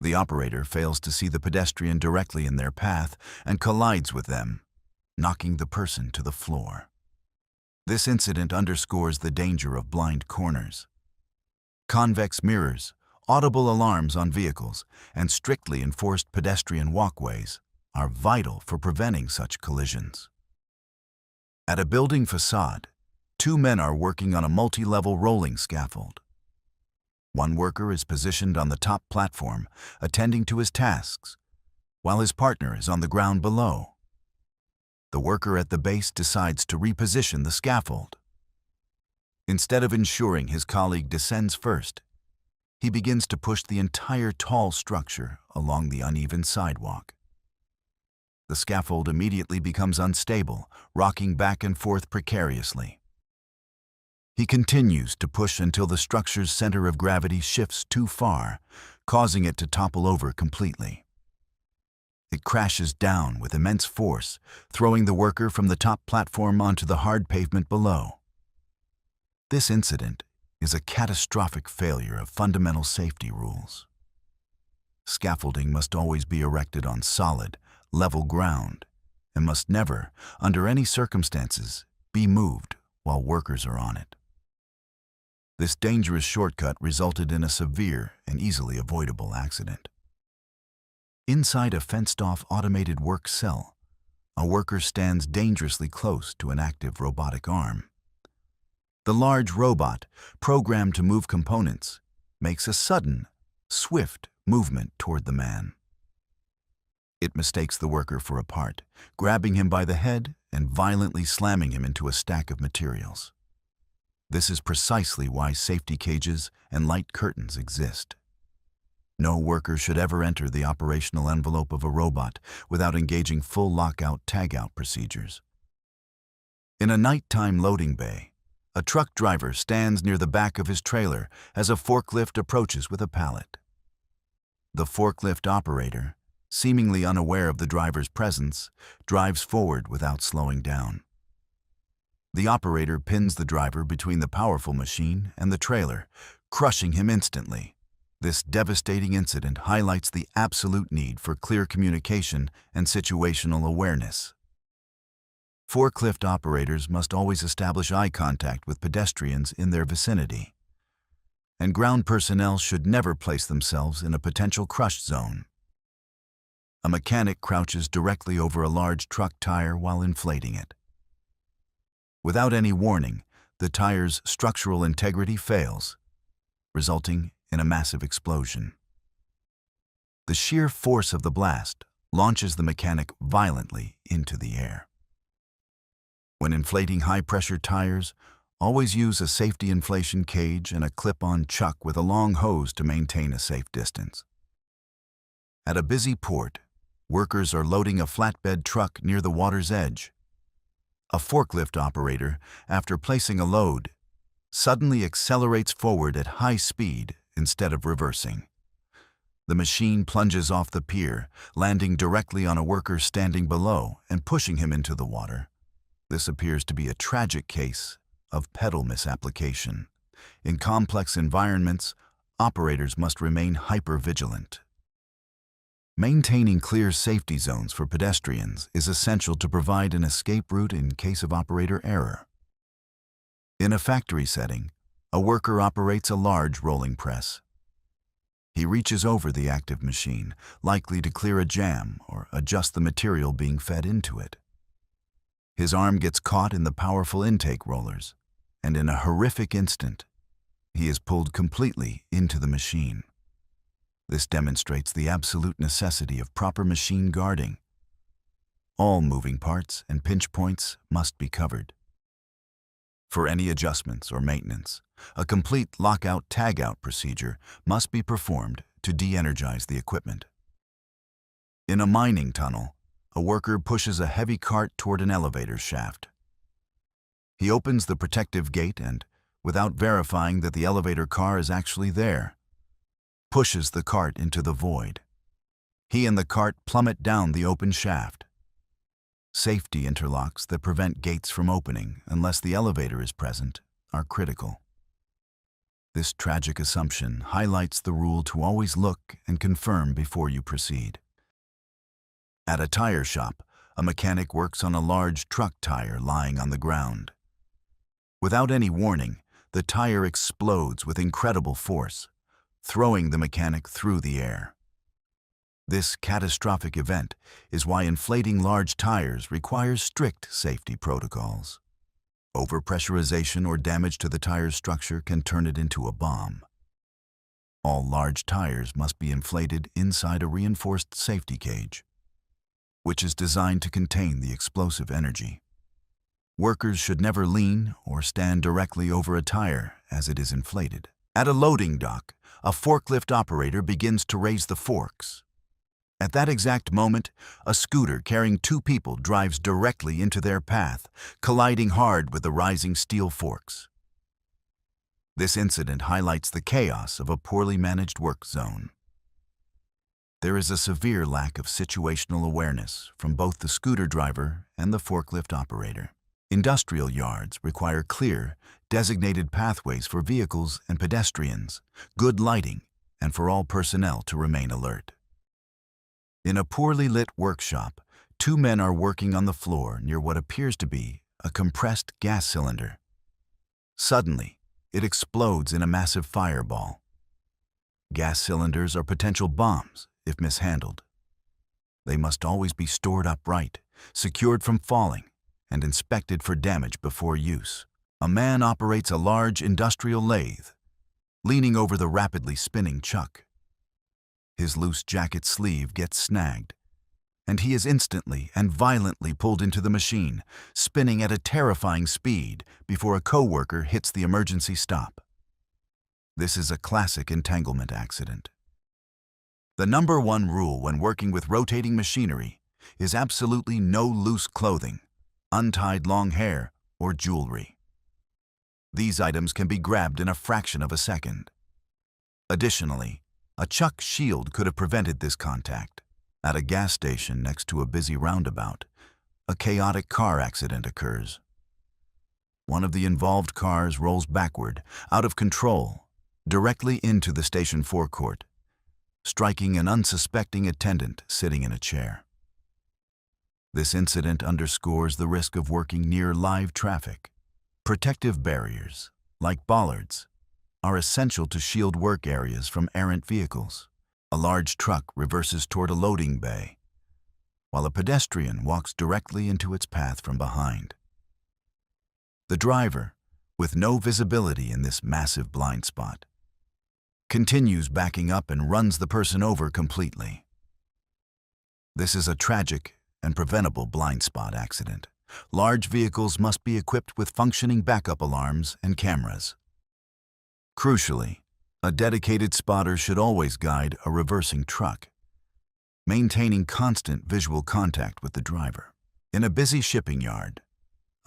The operator fails to see the pedestrian directly in their path and collides with them, knocking the person to the floor. This incident underscores the danger of blind corners. Convex mirrors, audible alarms on vehicles, and strictly enforced pedestrian walkways are vital for preventing such collisions. At a building facade, two men are working on a multi-level rolling scaffold. One worker is positioned on the top platform, attending to his tasks, while his partner is on the ground below. The worker at the base decides to reposition the scaffold. Instead of ensuring his colleague descends first, he begins to push the entire tall structure along the uneven sidewalk. The scaffold immediately becomes unstable, rocking back and forth precariously. He continues to push until the structure's center of gravity shifts too far, causing it to topple over completely. It crashes down with immense force, throwing the worker from the top platform onto the hard pavement below. This incident is a catastrophic failure of fundamental safety rules. Scaffolding must always be erected on solid, level ground and must never, under any circumstances, be moved while workers are on it. This dangerous shortcut resulted in a severe and easily avoidable accident. Inside a fenced-off automated work cell, a worker stands dangerously close to an active robotic arm. The large robot, programmed to move components, makes a sudden, swift movement toward the man. It mistakes the worker for a part, grabbing him by the head and violently slamming him into a stack of materials. This is precisely why safety cages and light curtains exist. No worker should ever enter the operational envelope of a robot without engaging full lockout-tagout procedures. In a nighttime loading bay, a truck driver stands near the back of his trailer as a forklift approaches with a pallet. The forklift operator, seemingly unaware of the driver's presence, drives forward without slowing down. The operator pins the driver between the powerful machine and the trailer, crushing him instantly. This devastating incident highlights the absolute need for clear communication and situational awareness. Forklift operators must always establish eye contact with pedestrians in their vicinity, and ground personnel should never place themselves in a potential crush zone. A mechanic crouches directly over a large truck tire while inflating it. Without any warning, the tire's structural integrity fails, resulting in a massive explosion. The sheer force of the blast launches the mechanic violently into the air. When inflating high-pressure tires, always use a safety inflation cage and a clip-on chuck with a long hose to maintain a safe distance. At a busy port, workers are loading a flatbed truck near the water's edge. A forklift operator, after placing a load, suddenly accelerates forward at high speed instead of reversing. The machine plunges off the pier, landing directly on a worker standing below and pushing him into the water. This appears to be a tragic case of pedal misapplication. In complex environments, operators must remain hyper-vigilant. Maintaining clear safety zones for pedestrians is essential to provide an escape route in case of operator error. In a factory setting, a worker operates a large rolling press. He reaches over the active machine, likely to clear a jam or adjust the material being fed into it. His arm gets caught in the powerful intake rollers, and in a horrific instant, he is pulled completely into the machine. This demonstrates the absolute necessity of proper machine guarding. All moving parts and pinch points must be covered. For any adjustments or maintenance, a complete lockout-tagout procedure must be performed to de-energize the equipment. In a mining tunnel, a worker pushes a heavy cart toward an elevator shaft. He opens the protective gate and, without verifying that the elevator car is actually there, pushes the cart into the void. He and the cart plummet down the open shaft. Safety interlocks that prevent gates from opening unless the elevator is present are critical. This tragic assumption highlights the rule to always look and confirm before you proceed. At a tire shop, a mechanic works on a large truck tire lying on the ground. Without any warning, the tire explodes with incredible force, throwing the mechanic through the air. This catastrophic event is why inflating large tires requires strict safety protocols. Overpressurization or damage to the tire's structure can turn it into a bomb. All large tires must be inflated inside a reinforced safety cage, which is designed to contain the explosive energy. Workers should never lean or stand directly over a tire as it is inflated. At a loading dock, a forklift operator begins to raise the forks. At that exact moment, a scooter carrying 2 people drives directly into their path, colliding hard with the rising steel forks. This incident highlights the chaos of a poorly managed work zone. There is a severe lack of situational awareness from both the scooter driver and the forklift operator. Industrial yards require clear, designated pathways for vehicles and pedestrians, good lighting, and for all personnel to remain alert. In a poorly lit workshop, 2 men are working on the floor near what appears to be a compressed gas cylinder. Suddenly, it explodes in a massive fireball. Gas cylinders are potential bombs if mishandled. They must always be stored upright, secured from falling, and inspected for damage before use. A man operates a large industrial lathe, leaning over the rapidly spinning chuck. His loose jacket sleeve gets snagged, and he is instantly and violently pulled into the machine, spinning at a terrifying speed before a coworker hits the emergency stop. This is a classic entanglement accident. The number 1 rule when working with rotating machinery is absolutely no loose clothing, untied long hair, or jewelry. These items can be grabbed in a fraction of a second. Additionally, a chuck shield could have prevented this contact. At a gas station next to a busy roundabout, a chaotic car accident occurs. One of the involved cars rolls backward, out of control, directly into the station forecourt, striking an unsuspecting attendant sitting in a chair. This incident underscores the risk of working near live traffic. Protective barriers, like bollards, are essential to shield work areas from errant vehicles. A large truck reverses toward a loading bay, while a pedestrian walks directly into its path from behind. The driver, with no visibility in this massive blind spot, continues backing up and runs the person over completely. This is a tragic and preventable blind spot accident. Large vehicles must be equipped with functioning backup alarms and cameras. Crucially, a dedicated spotter should always guide a reversing truck, maintaining constant visual contact with the driver. In a busy shipping yard,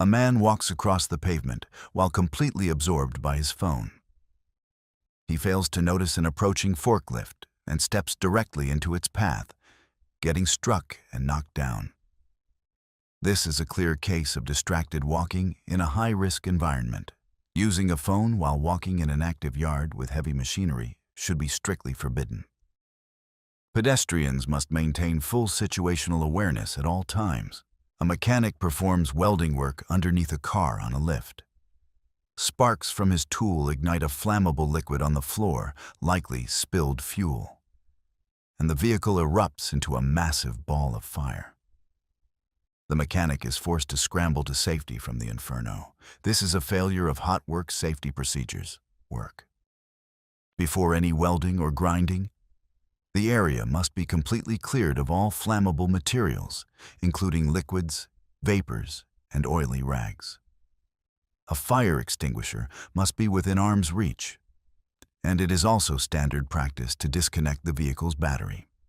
a man walks across the pavement while completely absorbed by his phone. He fails to notice an approaching forklift and steps directly into its path, getting struck and knocked down. This is a clear case of distracted walking in a high-risk environment. Using a phone while walking in an active yard with heavy machinery should be strictly forbidden. Pedestrians must maintain full situational awareness at all times. A mechanic performs welding work underneath a car on a lift. Sparks from his tool ignite a flammable liquid on the floor, likely spilled fuel, and the vehicle erupts into a massive ball of fire. The mechanic is forced to scramble to safety from the inferno. This is a failure of hot work safety procedures. Before any welding or grinding, the area must be completely cleared of all flammable materials, including liquids, vapors, and oily rags. A fire extinguisher must be within arm's reach, and it is also standard practice to disconnect the vehicle's battery.